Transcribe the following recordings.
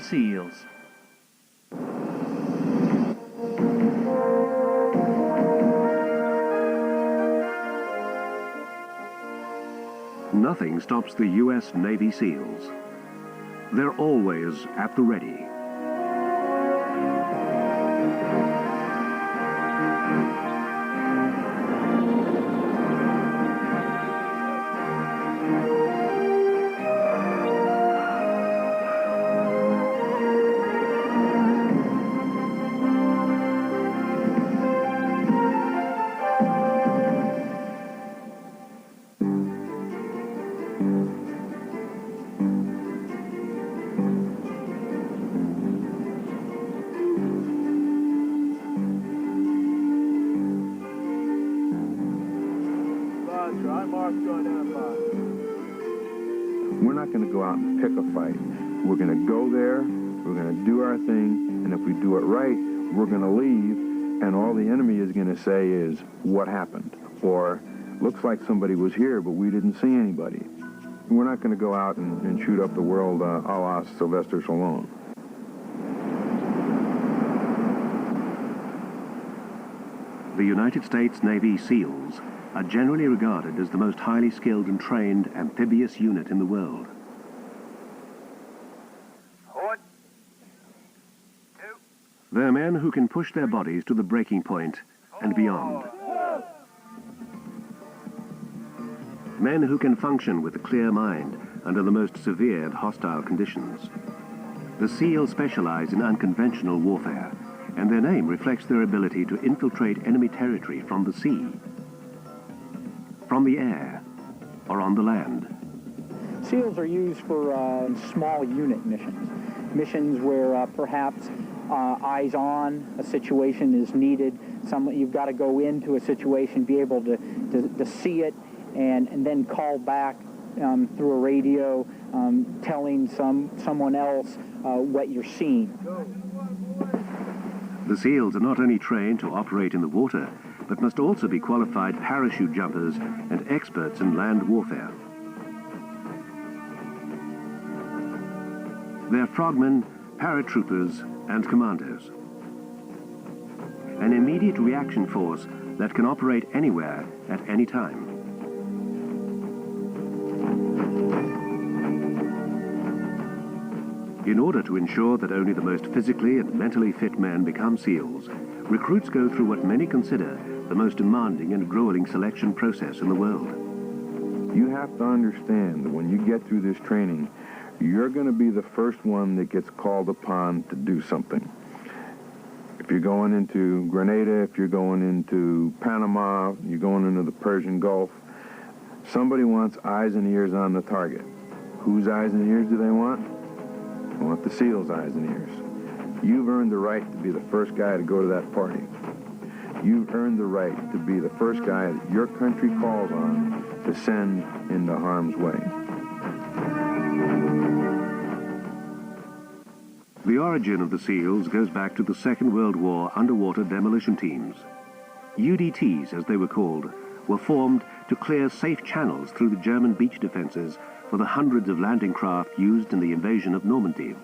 SEALs. Nothing stops the U.S. Navy SEALs. They're always at the ready. We're not going to go out and pick a fight. We're going to go there, we're going to do our thing, and if we do it right, we're going to leave, and all the enemy is going to say is, what happened? Or, looks like somebody was here, but we didn't see anybody. We're not going to go out and shoot up the world a la Sylvester Stallone. The United States Navy SEALs are generally regarded as the most highly skilled and trained amphibious unit in the world. They're men who can push their bodies to the breaking point and beyond. Men who can function with a clear mind under the most severe and hostile conditions. The SEALs specialize in unconventional warfare, and their name reflects their ability to infiltrate enemy territory from the sea, from the air, or on the land. SEALs are used for small unit missions. Missions where perhaps eyes on a situation is needed. You've got to go into a situation, be able to see it, and then call back through a radio, telling someone else what you're seeing. The SEALs are not only trained to operate in the water, but must also be qualified parachute jumpers and experts in land warfare. They're frogmen, paratroopers, and commandos. An immediate reaction force that can operate anywhere at any time. In order to ensure that only the most physically and mentally fit men become SEALs, recruits go through what many consider the most demanding and grueling selection process in the world. You have to understand that when you get through this training, you're going to be the first one that gets called upon to do something. If you're going into Grenada, if you're going into Panama, you're going into the Persian Gulf, somebody wants eyes and ears on the target. Whose eyes and ears do they want? They want the SEAL's eyes and ears. You've earned the right to be the first guy to go to that party. You've earned the right to be the first guy that your country calls on to send into harm's way. The origin of the SEALs goes back to the Second World War underwater demolition teams. UDTs, as they were called, were formed to clear safe channels through the German beach defenses for the hundreds of landing craft used in the invasion of Normandy.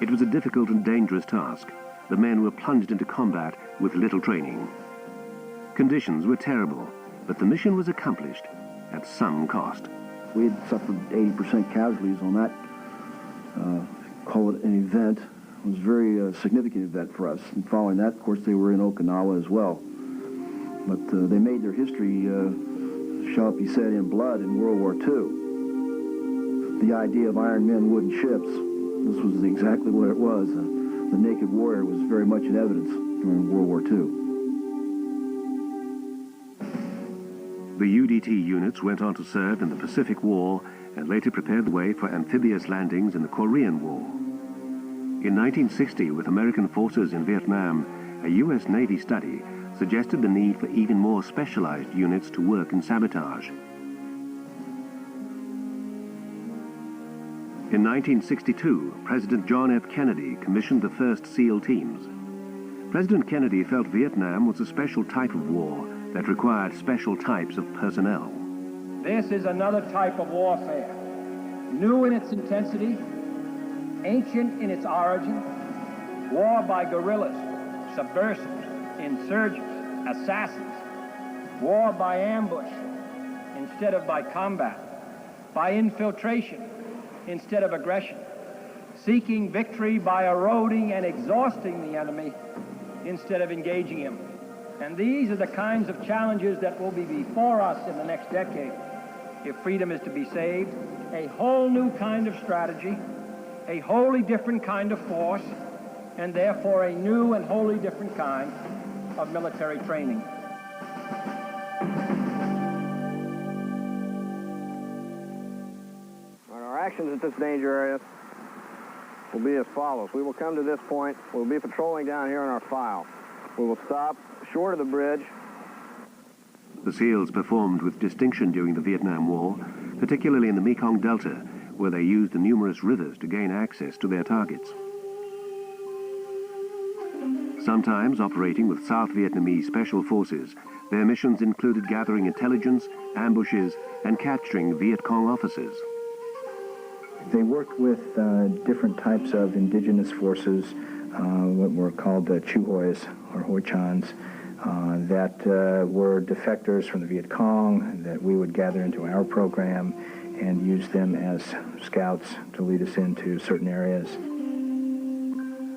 It was a difficult and dangerous task. The men were plunged into combat with little training. Conditions were terrible, but the mission was accomplished at some cost. We had suffered 80% casualties on that, call it an event. It was a very significant event for us. And following that, of course, they were in Okinawa as well. But they made their history, shall it be said, in blood in World War II. The idea of Iron Men, wooden ships, this was exactly what it was. The naked warrior was very much in evidence during World War II. The UDT units went on to serve in the Pacific War and later prepared the way for amphibious landings in the Korean War. In 1960, with American forces in Vietnam, a U.S. Navy study suggested the need for even more specialized units to work in sabotage. In 1962, President John F. Kennedy commissioned the first SEAL teams. President Kennedy felt Vietnam was a special type of war that required special types of personnel. This is another type of warfare, new in its intensity, Ancient in its origin, war by guerrillas, subversives, insurgents, assassins, war by ambush instead of by combat, by infiltration instead of aggression, seeking victory by eroding and exhausting the enemy instead of engaging him. And these are the kinds of challenges that will be before us in the next decade if freedom is to be saved. A whole new kind of strategy, a wholly different kind of force, and therefore a new and wholly different kind of military training. Our actions at this danger area will be as follows. We will come to this point. We'll be patrolling down here in our file. We will stop short of the bridge. The SEALs performed with distinction during the Vietnam War, particularly in the Mekong Delta, where they used the numerous rivers to gain access to their targets. Sometimes operating with South Vietnamese special forces, their missions included gathering intelligence, ambushes, and capturing Viet Cong officers. They worked with different types of indigenous forces, what were called Chu Hois or Hoi Chans, that were defectors from the Viet Cong that we would gather into our program and use them as scouts to lead us into certain areas.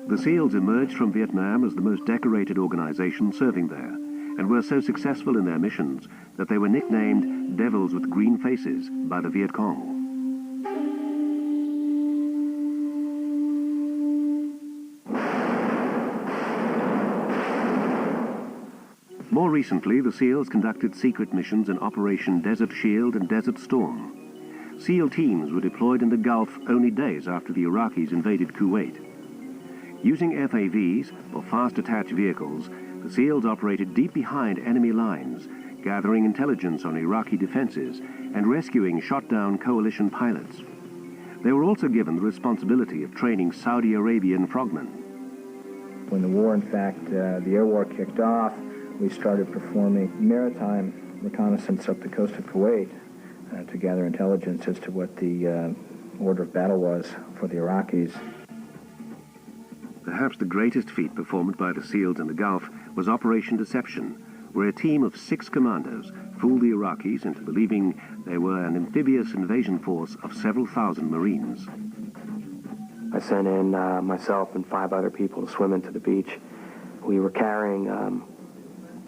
The SEALs emerged from Vietnam as the most decorated organization serving there, and were so successful in their missions that they were nicknamed Devils with Green Faces by the Viet Cong. More recently, the SEALs conducted secret missions in Operation Desert Shield and Desert Storm. SEAL teams were deployed in the Gulf only days after the Iraqis invaded Kuwait. Using FAVs, or fast attached vehicles, the SEALs operated deep behind enemy lines, gathering intelligence on Iraqi defenses and rescuing shot-down coalition pilots. They were also given the responsibility of training Saudi Arabian frogmen. When the war, in fact, the air war kicked off, we started performing maritime reconnaissance up the coast of Kuwait to gather intelligence as to what the order of battle was for the Iraqis. Perhaps the greatest feat performed by the SEALs in the Gulf was Operation Deception, where a team of 6 commandos fooled the Iraqis into believing they were an amphibious invasion force of several thousand Marines. I sent in myself and 5 other people to swim into the beach. We were carrying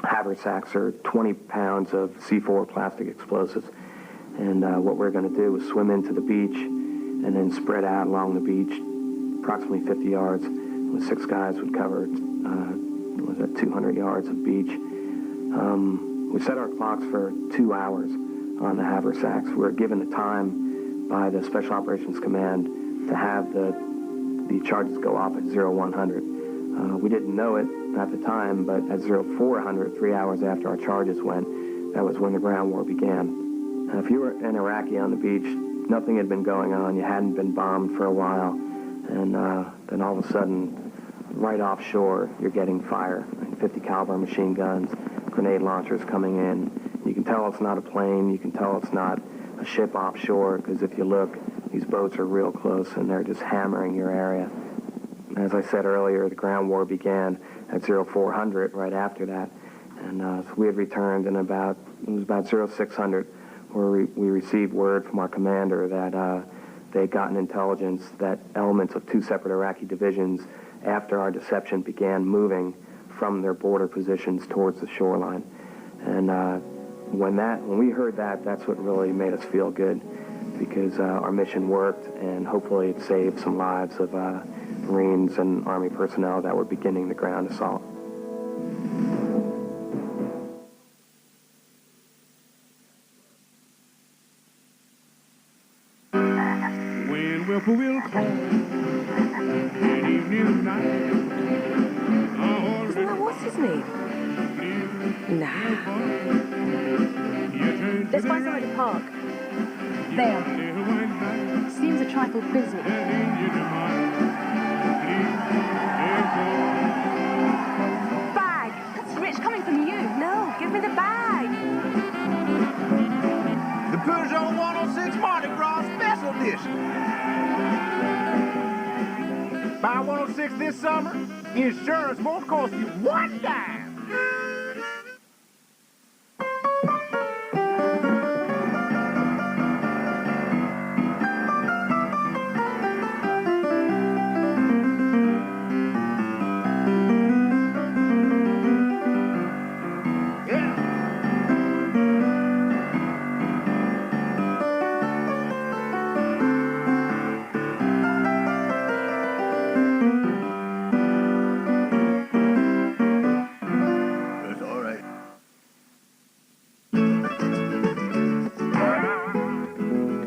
haversacks, or 20 pounds of C4 plastic explosives. And what we're going to do is swim into the beach and then spread out along the beach approximately 50 yards. With 6 guys would cover, 200 yards of beach. We set our clocks for 2 hours on the haversacks. We were given the time by the Special Operations Command to have the charges go off at 0100. We didn't know it at the time, but at 0400, 3 hours after our charges went, that was when the ground war began. If you were an Iraqi on the beach, nothing had been going on. You hadn't been bombed for a while. And then all of a sudden, right offshore, you're getting fire. 50 caliber machine guns, grenade launchers coming in. You can tell it's not a plane. You can tell it's not a ship offshore, because if you look, these boats are real close and they're just hammering your area. As I said earlier, the ground war began at 0400 right after that. And so we had returned in it was about 0600 where we received word from our commander that they had gotten intelligence that elements of 2 separate Iraqi divisions after our deception began moving from their border positions towards the shoreline. And when we heard that, that's what really made us feel good, because our mission worked, and hopefully it saved some lives of Marines and Army personnel that were beginning the ground assault. When Whippoorwill calls, and evening night. Isn't that what's his name? Nah. Let's find somewhere to park. There. Seems a trifle busy. Bag! That's rich coming from you. No, give me the bag. The Peugeot 106 Mardi Gras Special Edition. Buy 106 this summer, insurance won't cost you one dime.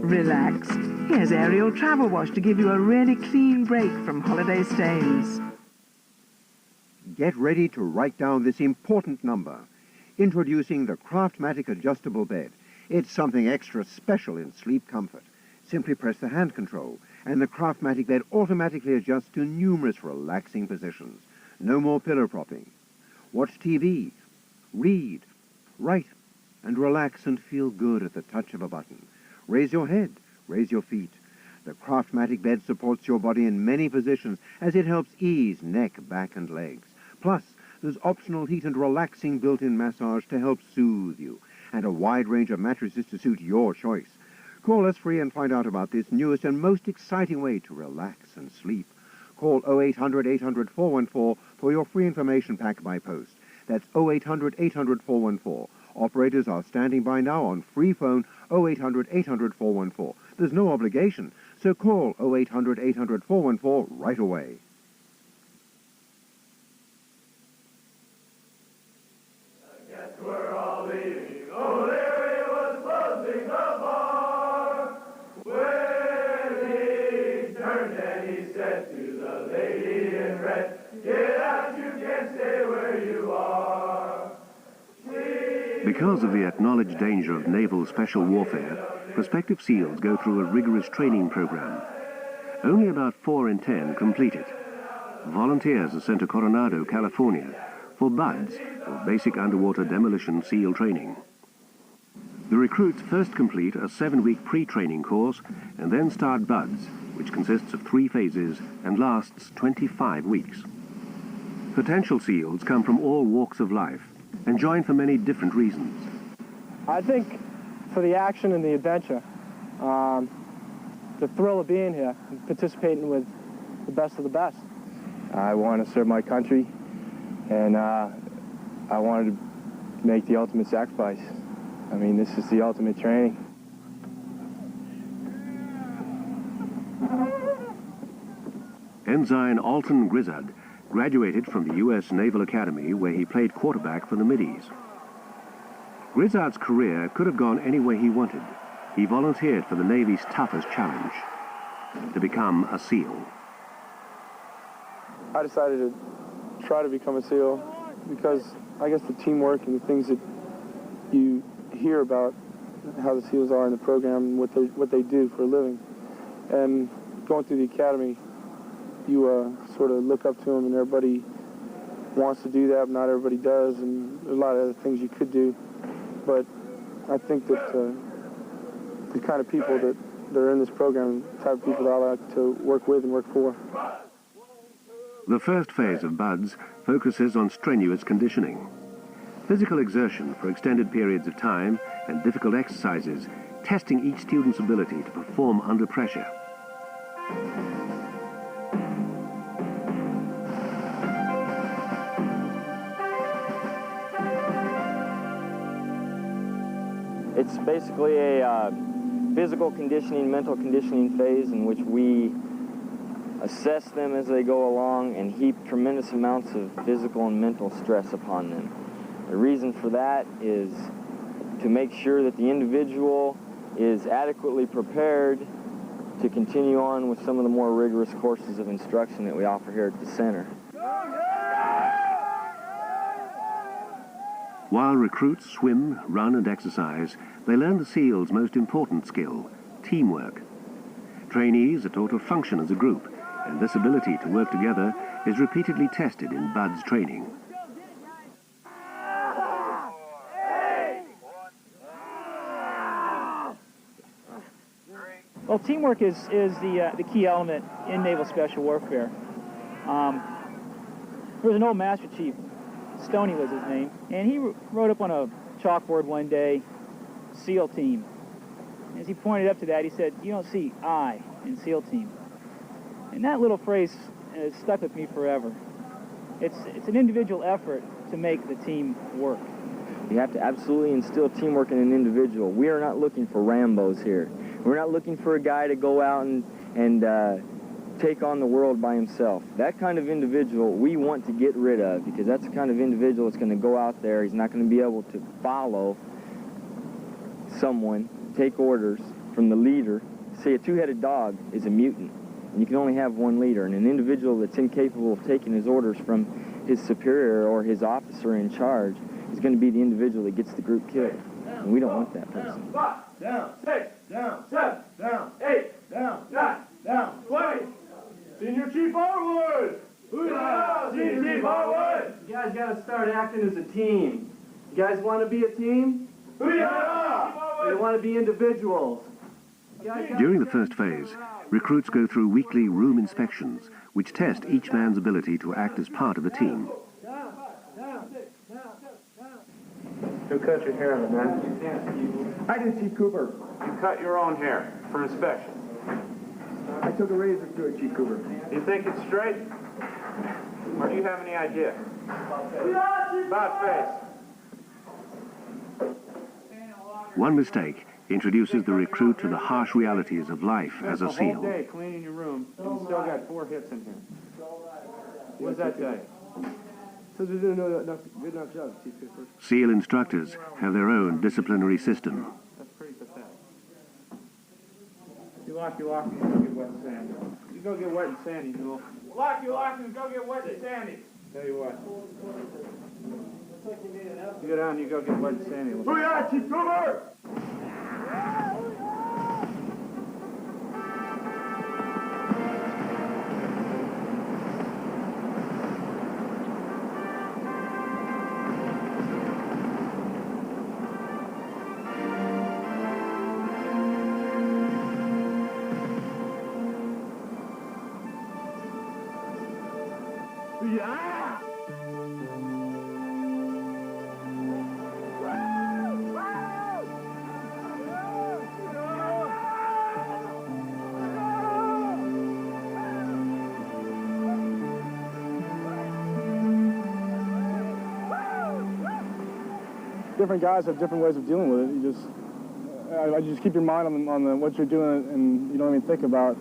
Relax. Here's Ariel Travel Wash to give you a really clean break from holiday stains. Get ready to write down this important number. Introducing the Craftmatic Adjustable Bed. It's something extra special in sleep comfort. Simply press the hand control, and the Craftmatic bed automatically adjusts to numerous relaxing positions. No more pillow propping. Watch TV, read, write, and relax and feel good at the touch of a button. Raise your head, raise your feet. The Craftmatic bed supports your body in many positions as it helps ease neck, back, and legs. Plus, there's optional heat and relaxing built-in massage to help soothe you, and a wide range of mattresses to suit your choice. Call us free and find out about this newest and most exciting way to relax and sleep. Call 0800-800-414 for your free information pack by post. That's 0800-800-414. Operators are standing by now on free phone 0800-800-414. There's no obligation, so call 0800-800-414 right away. We're all leaving. O'Leary was closing the bar. When he turned and he said to the lady in red, "Get out, you can't stay where you are." Because of the acknowledged danger of naval special warfare, prospective SEALs go through a rigorous training program. Only about 4 in 10 complete it. Volunteers are sent to Coronado, California, for BUDS, or Basic Underwater Demolition SEAL Training. The recruits first complete a 7-week pre-training course and then start BUDS, which consists of 3 phases and lasts 25 weeks. Potential SEALs come from all walks of life and join for many different reasons. I think for the action and the adventure, the thrill of being here, participating with the best of the best. I want to serve my country, and I wanted to make the ultimate sacrifice. I mean, this is the ultimate training. Ensign Alton Grizzard graduated from the U.S. Naval Academy, where he played quarterback for the Middies. Grizzard's career could have gone any way he wanted. He volunteered for the Navy's toughest challenge, to become a SEAL. I decided to try to become a SEAL because I guess the teamwork and the things that you hear about how the SEALs are in the program and what they do for a living. And going through the academy, you sort of look up to them, and everybody wants to do that, but not everybody does, and there's a lot of other things you could do. But I think that the kind of people that are in this program, the type of people that I like to work with and work for. The first phase of BUDS focuses on strenuous conditioning. Physical exertion for extended periods of time and difficult exercises, testing each student's ability to perform under pressure. It's basically a physical conditioning, mental conditioning phase in which we assess them as they go along and heap tremendous amounts of physical and mental stress upon them. The reason for that is to make sure that the individual is adequately prepared to continue on with some of the more rigorous courses of instruction that we offer here at the center. While recruits swim, run, and exercise, they learn the SEAL's most important skill, teamwork. Trainees are taught to function as a group, and this ability to work together is repeatedly tested in BUDS training. Well, teamwork is the key element in naval special warfare. There was an old Master Chief, Stoney was his name, and he wrote up on a chalkboard one day, SEAL team. As he pointed up to that, he said, "You don't see I in SEAL team." And that little phrase has stuck with me forever. It's an individual effort to make the team work. You have to absolutely instill teamwork in an individual. We are not looking for Rambos here. We're not looking for a guy to go out and take on the world by himself. That kind of individual we want to get rid of, because that's the kind of individual that's going to go out there. He's not going to be able to follow someone, take orders from the leader. Say a two-headed dog is a mutant, and you can only have one leader. And an individual that's incapable of taking his orders from his superior or his officer in charge is going to be the individual that gets the group killed. And we don't want that person. Down, 6, down, 7, down, 8, down, 9, down, 20. Senior Chief Harwood! Senior Chief Harwood! You guys got to start acting as a team. You guys want to be a team? You want to be individuals. During the first phase, recruits go through weekly room inspections, which test each man's ability to act as part of a team. Who cut your hair, man? I did, Chief Cooper. You cut your own hair for inspection. I took a razor to it, Chief Cooper. Do you think it's straight? Or do you have any idea? About face. One mistake introduces the recruit to the harsh realities of life as a whole SEAL. day cleaning your room, and you still got 4 hits in here. What does that tell you? Says we didn't know good enough job, Chief Cooper. SEAL instructors have their own disciplinary system. That's pretty pathetic. You lock, you go get wet and sandy. You go get wet and sandy, Newell. Lock, and go get wet and sandy. Tell you what. You go down, you go get wet and sandy. Booyah, Chief Cooper! Different guys have different ways of dealing with it. You just keep your mind on what you're doing, and you don't even think about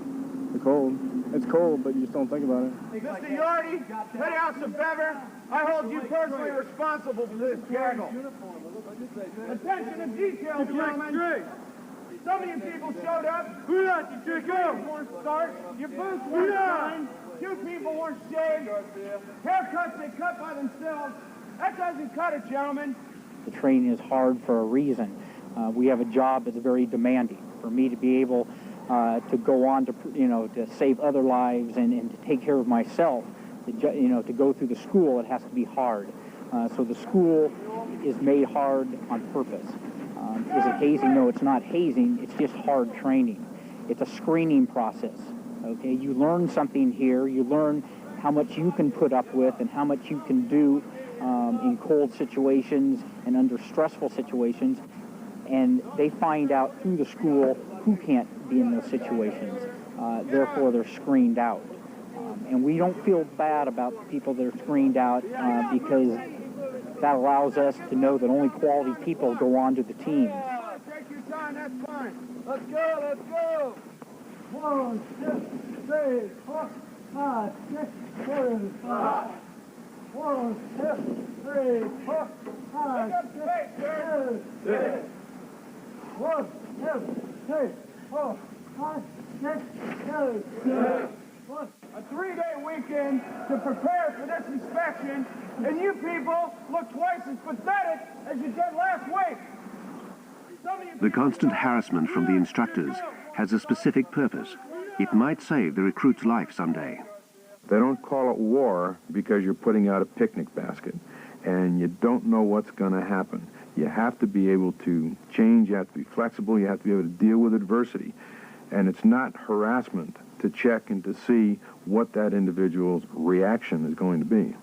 the cold. It's cold, but you just don't think about it. Mr. Yardy, Petty Officer Bever, I hold you personally responsible for this gaggle. Attention to detail, gentlemen. Some of you people showed up. Who got you, Chico? Weren't starched. Your boots weren't signed. 2 people weren't shaved. Haircuts they cut by themselves. That doesn't cut it, gentlemen. The training is hard for a reason. We have a job that's very demanding. For me to be able to go on to, to save other lives and to take care of myself, to go through the school, it has to be hard. So the school is made hard on purpose. Is it hazing? No, it's not hazing. It's just hard training. It's a screening process. Okay, you learn something here. You learn how much you can put up with and how much you can do in cold situations and under stressful situations, and they find out through the school who can't be in those situations. Therefore, they're screened out. And we don't feel bad about the people that are screened out because that allows us to know that only quality people go on to the team. Take your time, that's fine. Let's go. 1, 2, 3, 4, 5, 6, 7, 5. 1, 2, 3, 4, 5, 6, 7, 8. 1, 2, 3, 4, 5, 6, 7, 8. A 3-day weekend to prepare for this inspection, and you people look twice as pathetic as you did last week. The constant harassment from the instructors has a specific purpose. It might save the recruit's life someday. They don't call it war because you're putting out a picnic basket and you don't know what's going to happen. You have to be able to change, you have to be flexible, you have to be able to deal with adversity. And it's not harassment to check and to see what that individual's reaction is going to be.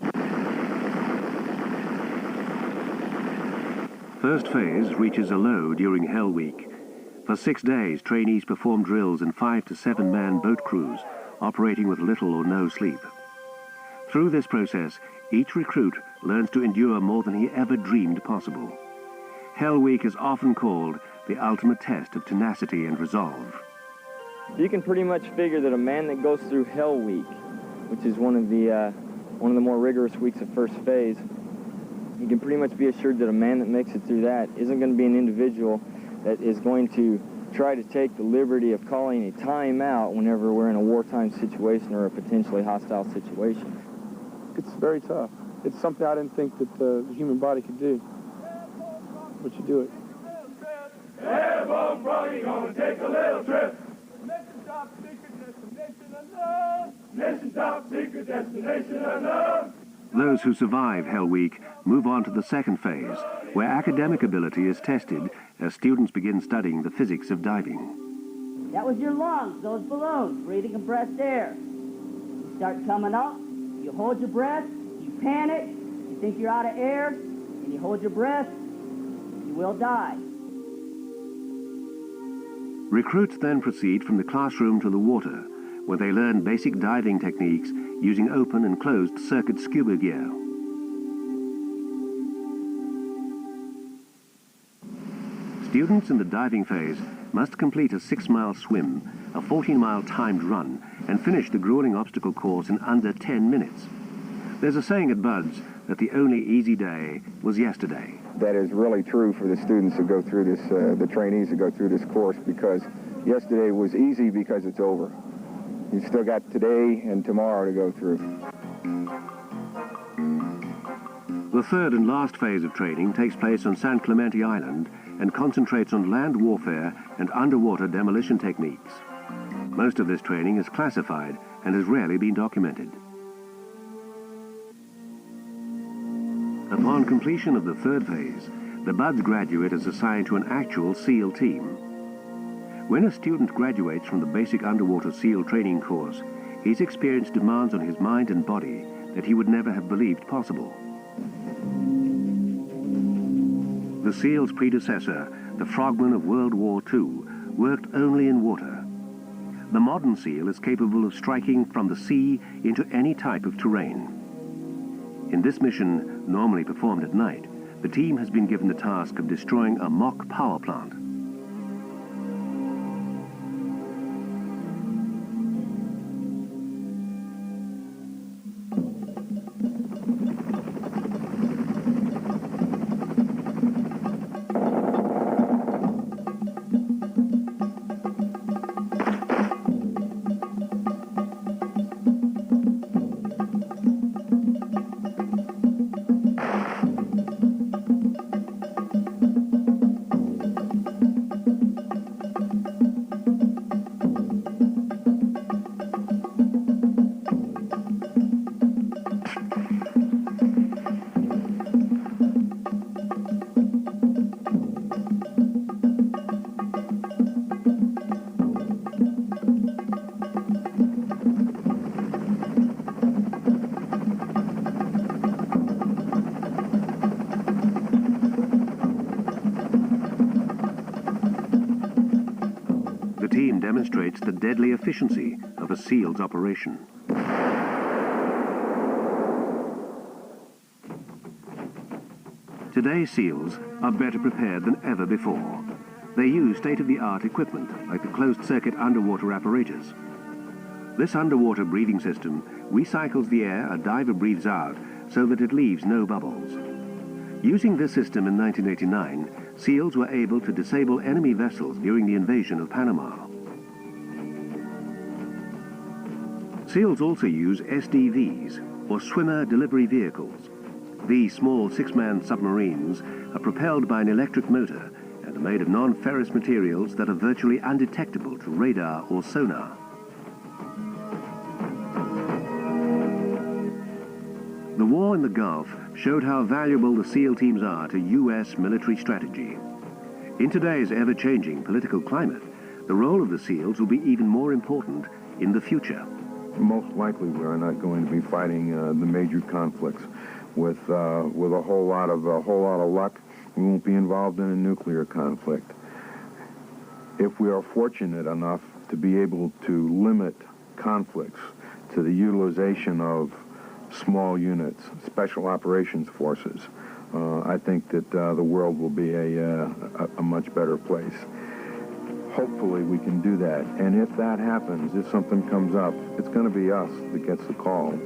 First phase reaches a low during Hell Week. For 6 days, trainees perform drills in 5 to 7 man boat crews, operating with little or no sleep. Through this process, each recruit learns to endure more than he ever dreamed possible. Hell Week is often called the ultimate test of tenacity and resolve. You can pretty much figure that a man that goes through Hell Week, which is one of the more rigorous weeks of first phase, you can pretty much be assured that a man that makes it through that isn't going to be an individual that is going to try to take the liberty of calling a timeout whenever we're in a wartime situation or a potentially hostile situation. It's very tough. It's something I didn't think that the human body could do, but you do it. Airborne Froggy gonna take a little trip. Mission top secret destination unknown. Mission top secret destination unknown. Those who survive Hell Week move on to the second phase, where academic ability is tested as students begin studying the physics of diving. That was your lungs, those balloons, breathing compressed air. You start coming up, you hold your breath, you panic, you think you're out of air, and you hold your breath, you will die. Recruits then proceed from the classroom to the water, where they learn basic diving techniques using open and closed circuit scuba gear. Students in the diving phase must complete a 6-mile swim, a 14-mile timed run, and finish the grueling obstacle course in under 10 minutes. There's a saying at BUD/S that the only easy day was yesterday. That is really true for the students who go through this, the trainees who go through this course, because yesterday was easy because it's over. You've still got today and tomorrow to go through. The third and last phase of training takes place on San Clemente Island and concentrates on land warfare and underwater demolition techniques. Most of this training is classified and has rarely been documented. Upon completion of the third phase, the BUD/S graduate is assigned to an actual SEAL team. When a student graduates from the basic underwater SEAL training course, his experience demands on his mind and body that he would never have believed possible. The SEAL's predecessor, the Frogmen of World War II, worked only in water. The modern SEAL is capable of striking from the sea into any type of terrain. In this mission, normally performed at night, the team has been given the task of destroying a mock power plant. Demonstrates the deadly efficiency of a SEAL's operation. Today's SEALs are better prepared than ever before. They use state-of-the-art equipment like the closed-circuit underwater apparatus. This underwater breathing system recycles the air a diver breathes out so that it leaves no bubbles. Using this system in 1989, SEALs were able to disable enemy vessels during the invasion of Panama. SEALs also use SDVs, or Swimmer Delivery Vehicles. These small 6-man submarines are propelled by an electric motor and are made of non-ferrous materials that are virtually undetectable to radar or sonar. The war in the Gulf showed how valuable the SEAL teams are to U.S. military strategy. In today's ever-changing political climate, the role of the SEALs will be even more important in the future. Most likely we are not going to be fighting the major conflicts. With a whole lot of luck, we won't be involved in a nuclear conflict. If we are fortunate enough to be able to limit conflicts to the utilization of small units, special operations forces, I think that the world will be a much better place. Hopefully we can do that. And if that happens, if something comes up, it's going to be us that gets the call.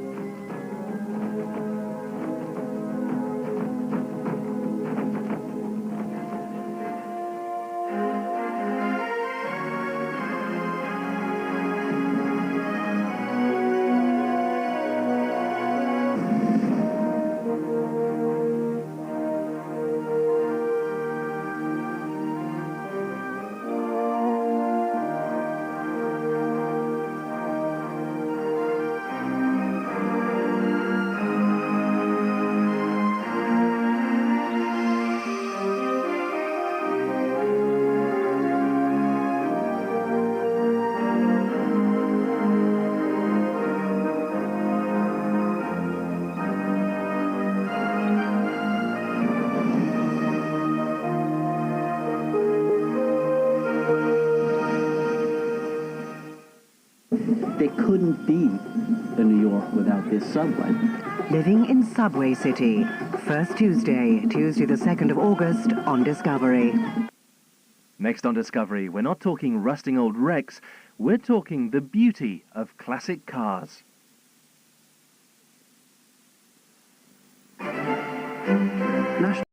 There couldn't be a New York without this subway. Living in Subway City. First Tuesday the 2nd of August on Discovery. Next on Discovery, we're not talking rusting old wrecks, we're talking the beauty of classic cars.